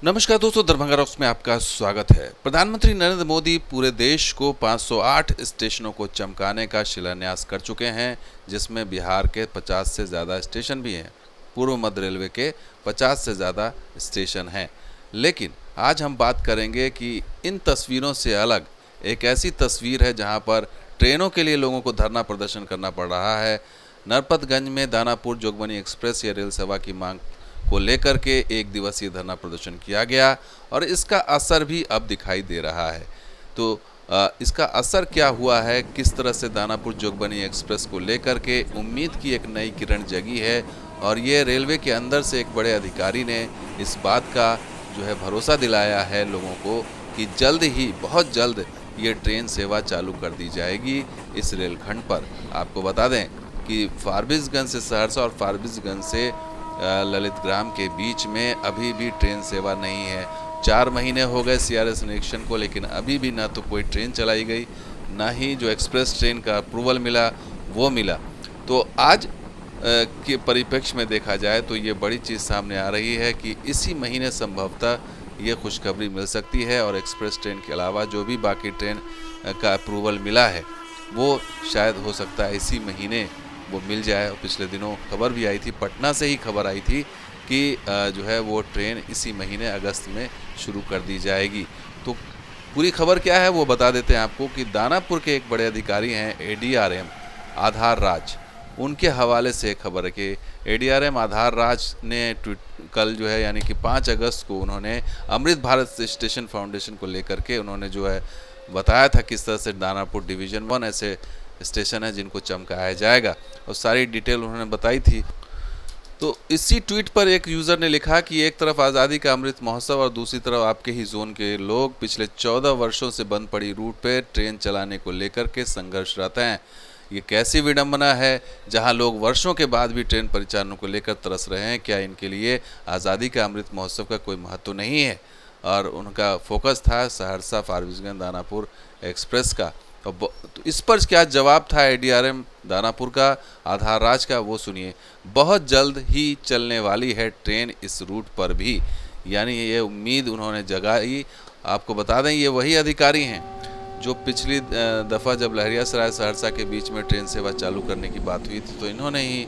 नमस्कार दोस्तों, दरभंगा रॉक्स में आपका स्वागत है। प्रधानमंत्री नरेंद्र मोदी पूरे देश को 508 स्टेशनों को चमकाने का शिलान्यास कर चुके हैं, जिसमें बिहार के 50 से ज़्यादा स्टेशन भी हैं। पूर्व मध्य रेलवे के 50 से ज़्यादा स्टेशन हैं। लेकिन आज हम बात करेंगे कि इन तस्वीरों से अलग एक ऐसी तस्वीर है जहां पर ट्रेनों के लिए लोगों को धरना प्रदर्शन करना पड़ रहा है। नरपतगंज में दानापुर जोगबनी एक्सप्रेस या रेल सेवा की मांग को लेकर के एक दिवसीय धरना प्रदर्शन किया गया और इसका असर भी अब दिखाई दे रहा है। तो इसका असर क्या हुआ है, किस तरह से दानापुर जोगबनी एक्सप्रेस को लेकर के उम्मीद की एक नई किरण जगी है और ये रेलवे के अंदर से एक बड़े अधिकारी ने इस बात का जो है भरोसा दिलाया है लोगों को कि जल्द ही, बहुत जल्द ये ट्रेन सेवा चालू कर दी जाएगी इस रेलखंड पर। आपको बता दें कि फारबिसगंज से सहरसा और फारबिसगंज से ललितग्राम के बीच में अभी भी ट्रेन सेवा नहीं है। 4 महीने हो गए सीआरएस निरीक्षण को, लेकिन अभी भी ना तो कोई ट्रेन चलाई गई, ना ही जो एक्सप्रेस ट्रेन का अप्रूवल मिला वो मिला। तो आज के परिप्रेक्ष्य में देखा जाए तो ये बड़ी चीज़ सामने आ रही है कि इसी महीने संभवतः ये खुशखबरी मिल सकती है और एक्सप्रेस ट्रेन के अलावा जो भी बाकी ट्रेन का अप्रूवल मिला है वो शायद हो सकता है इसी महीने वो मिल जाए। और पिछले दिनों खबर भी आई थी, पटना से ही खबर आई थी कि जो है वो ट्रेन इसी महीने अगस्त में शुरू कर दी जाएगी। तो पूरी खबर क्या है वो बता देते हैं आपको कि दानापुर के एक बड़े अधिकारी हैं एडीआरएम आधार राज, उनके हवाले से खबर है कि एडीआरएम आधार राज ने कल जो है यानी कि 5 अगस्त को उन्होंने अमृत भारत स्टेशन फाउंडेशन को लेकर के उन्होंने जो है बताया था किस तरह से दानापुर डिवीज़न 1 ऐसे स्टेशन है जिनको चमकाया जाएगा और सारी डिटेल उन्होंने बताई थी। तो इसी ट्वीट पर एक यूज़र ने लिखा कि एक तरफ आज़ादी का अमृत महोत्सव और दूसरी तरफ आपके ही जोन के लोग पिछले 14 वर्षों से बंद पड़ी रूट पर ट्रेन चलाने को लेकर के संघर्षरत हैं। ये कैसी विडंबना है जहां लोग वर्षों के बाद भी ट्रेन परिचालनों को लेकर तरस रहे हैं। क्या इनके लिए आज़ादी का अमृत महोत्सव का कोई महत्व नहीं है? और उनका फोकस था सहरसा फारबिसगंज दानापुर एक्सप्रेस का। तो इस पर क्या जवाब था एडीआरएम दानापुर का आधार राज का, वो सुनिए। बहुत जल्द ही चलने वाली है ट्रेन इस रूट पर भी, यानी ये उम्मीद उन्होंने जगाई। आपको बता दें ये वही अधिकारी हैं जो पिछली दफ़ा जब लहरियासराय सहरसा के बीच में ट्रेन सेवा चालू करने की बात हुई थी तो इन्होंने ही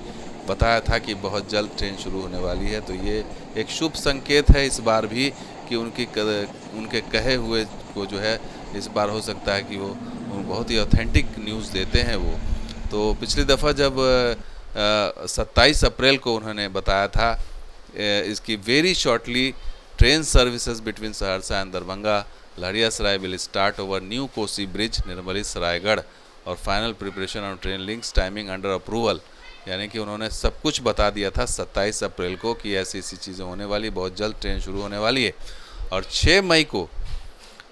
बताया था कि बहुत जल्द ट्रेन शुरू होने वाली है। तो ये एक शुभ संकेत है इस बार भी कि उनके कहे हुए को जो है इस बार हो सकता है कि वो बहुत ही ऑथेंटिक न्यूज़ देते हैं वो। तो पिछली दफ़ा जब 27 अप्रैल को उन्होंने बताया था इसकी very shortly train services between Saharsa and Darbhanga Laheriasarai will start over new Kosi bridge Nirmali Saraigarh और final preparation on train links timing under approval. यानी कि उन्होंने सब कुछ बता दिया था 27 अप्रैल को कि ऐसी चीज़ें होने वाली, बहुत जल्द ट्रेन शुरू होने वाली है। और 6 मई को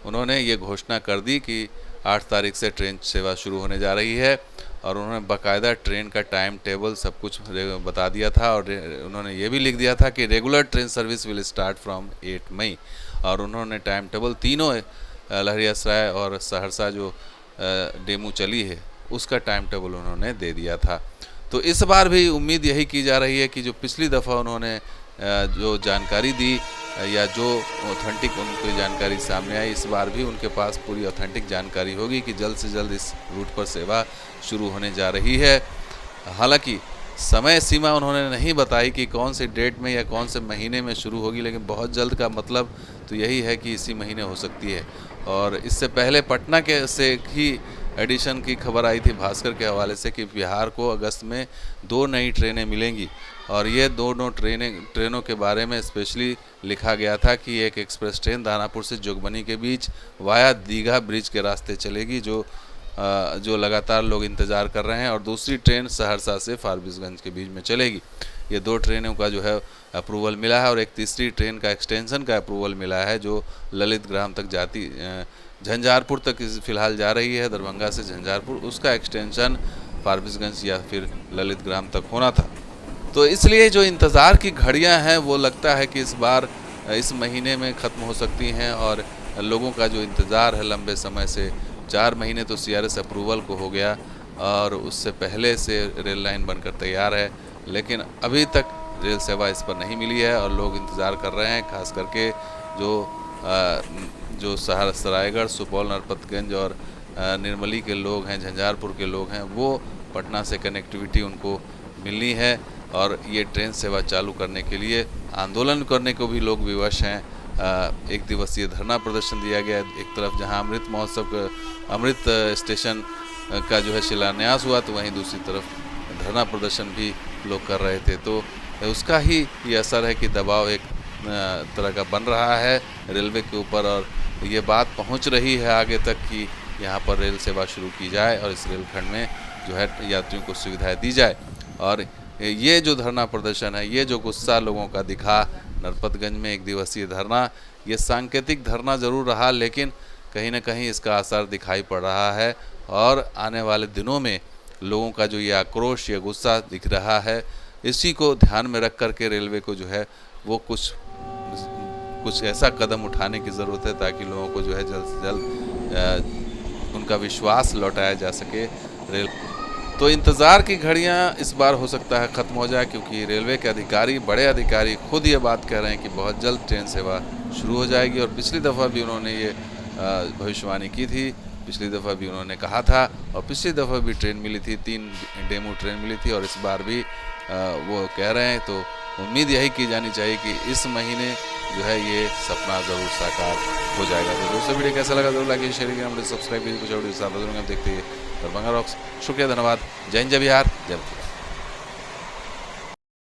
उन्होंने ये घोषणा कर दी कि 8 तारीख से ट्रेन सेवा शुरू होने जा रही है और उन्होंने बाकायदा ट्रेन का टाइम टेबल सब कुछ बता दिया था और उन्होंने ये भी लिख दिया था कि regular train service will start from 8 मई। और उन्होंने टाइम टेबल तीनों लहरियासराय और सहरसा जो डेमू चली है उसका टाइम टेबल उन्होंने दे दिया था। तो इस बार भी उम्मीद यही की जा रही है कि जो पिछली दफ़ा उन्होंने जो जानकारी दी या जो ऑथेंटिक उनकी जानकारी सामने आई, इस बार भी उनके पास पूरी ऑथेंटिक जानकारी होगी कि जल्द से जल्द इस रूट पर सेवा शुरू होने जा रही है। हालांकि समय सीमा उन्होंने नहीं बताई कि कौन से डेट में या कौन से महीने में शुरू होगी, लेकिन बहुत जल्द का मतलब तो यही है कि इसी महीने हो सकती है। और इससे पहले पटना के से ही एडिशन की खबर आई थी भास्कर के हवाले से कि बिहार को अगस्त में 2 नई ट्रेनें मिलेंगी और ये दोनों ट्रेनों के बारे में स्पेशली लिखा गया था कि एक एक्सप्रेस ट्रेन दानापुर से जोगबनी के बीच वाया दीघा ब्रिज के रास्ते चलेगी जो लगातार लोग इंतज़ार कर रहे हैं, और दूसरी ट्रेन सहरसा से फारबिसगंज के बीच में चलेगी। ये 2 ट्रेनों का जो है अप्रूवल मिला है और एक तीसरी ट्रेन का एक्सटेंशन का अप्रूवल मिला है जो ललितग्राम तक जाती झंझारपुर तक फ़िलहाल जा रही है, दरभंगा से झंझारपुर, उसका एक्सटेंशन फारबिसगंज या फिर ललितग्राम तक होना था। तो इसलिए जो इंतज़ार की घड़ियां हैं वो लगता है कि इस बार इस महीने में ख़त्म हो सकती हैं और लोगों का जो इंतज़ार है लंबे समय से, 4 महीने तो सीआरएस अप्रूवल को हो गया और उससे पहले से रेल लाइन बनकर तैयार है, लेकिन अभी तक रेल सेवा इस पर नहीं मिली है और लोग इंतज़ार कर रहे हैं। खास करके जो सरायगढ़, सुपौल, नरपतगंज और निर्मली के लोग हैं, झंझारपुर के लोग हैं, वो पटना से कनेक्टिविटी उनको मिलनी है और ये ट्रेन सेवा चालू करने के लिए आंदोलन करने को भी लोग विवश हैं। एक दिवसीय धरना प्रदर्शन दिया गया। एक तरफ जहां अमृत महोत्सव अमृत स्टेशन का जो है शिलान्यास हुआ, तो वहीं दूसरी तरफ धरना प्रदर्शन भी लोग कर रहे थे। तो उसका ही ये असर है कि दबाव एक तरह का बन रहा है रेलवे के ऊपर और ये बात पहुंच रही है आगे तक कि यहाँ पर रेल सेवा शुरू की जाए और इस रेलखंड में जो है यात्रियों को सुविधाएं दी जाए। और ये जो धरना प्रदर्शन है, ये जो गुस्सा लोगों का दिखा नरपतगंज में एक दिवसीय धरना, ये सांकेतिक धरना ज़रूर रहा, लेकिन कहीं ना कहीं इसका असर दिखाई पड़ रहा है और आने वाले दिनों में लोगों का जो ये आक्रोश, ये गुस्सा दिख रहा है, इसी को ध्यान में रख कर के रेलवे को जो है वो कुछ ऐसा कदम उठाने की ज़रूरत है ताकि लोगों को जो है जल्द से जल्द उनका विश्वास लौटाया जा सके रेल। तो इंतज़ार की घड़ियां इस बार हो सकता है ख़त्म हो जाए, क्योंकि रेलवे के अधिकारी, बड़े अधिकारी खुद ये बात कह रहे हैं कि बहुत जल्द ट्रेन सेवा शुरू हो जाएगी। और पिछली दफ़ा भी उन्होंने ये भविष्यवाणी की थी, पिछली दफ़ा भी उन्होंने कहा था और पिछली दफ़ा भी ट्रेन मिली थी, 3 डेमू ट्रेन मिली थी और इस बार भी वो कह रहे हैं। तो उम्मीद यही की जानी चाहिए कि इस महीने जो है ये सपना ज़रूर साकार हो जाएगा। तो दोस्तों, वीडियो कैसा लगा ज़रूर लाइक शेयर करें, सब्सक्राइब कीजिए। कुछ और वीडियो साथ देखते हैं दरभंगा रॉक्स। शुक्रिया, धन्यवाद। जय हिंद, जय बिहार, जय भारत।